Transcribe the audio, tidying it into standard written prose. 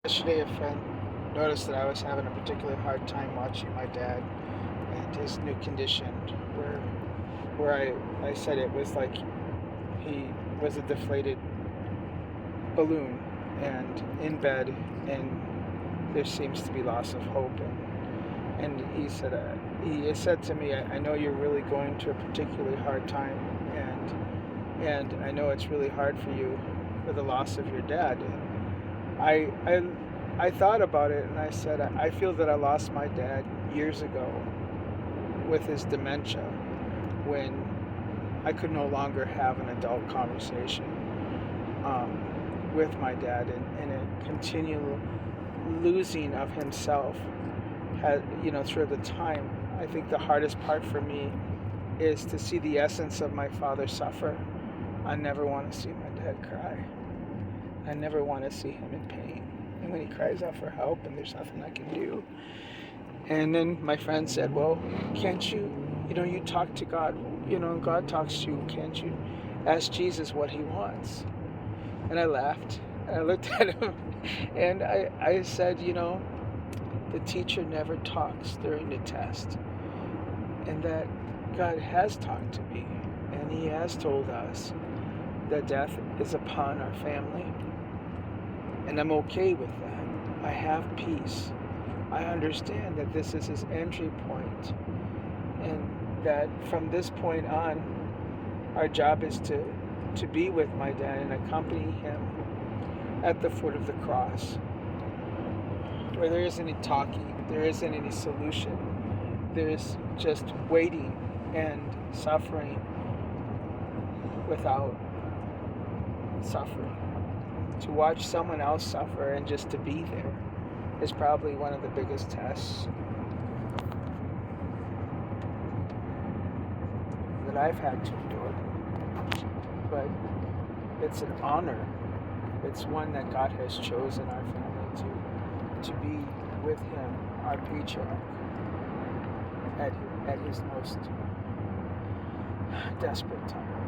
Yesterday, a friend noticed that I was having a particularly hard time watching my dad and his new condition, where I said it was like he was a deflated balloon and in bed, and there seems to be loss of hope. And he said to me, I know you're really going through a particularly hard time, and I know it's really hard for you for the loss of your dad. I I I thought about it and I said I feel that I lost my dad years ago with his dementia when I could no longer have an adult conversation with my dad, and a continual losing of himself had, through the time. I think the hardest part for me is to see the essence of my father suffer. I never want to see my dad cry. I never want to see him in pain. And when he cries out for help and there's nothing I can do. And then my friend said, well, can't you, you talk to God, God talks to you, can't you ask Jesus what he wants? And I laughed. And I looked at him and I said, the teacher never talks during the test. And that God has talked to me. And he has told us that death is upon our family. And I'm okay with that. I have peace. I understand that this is his entry point, and that from this point on, our job is to be with my dad and accompany him at the foot of the cross, where there isn't any talking, there isn't any solution. There is just waiting and suffering without suffering. To watch someone else suffer and just to be there is probably one of the biggest tests that I've had to endure. But it's an honor. It's one that God has chosen our family to be with him, our patriarch, at his most desperate time.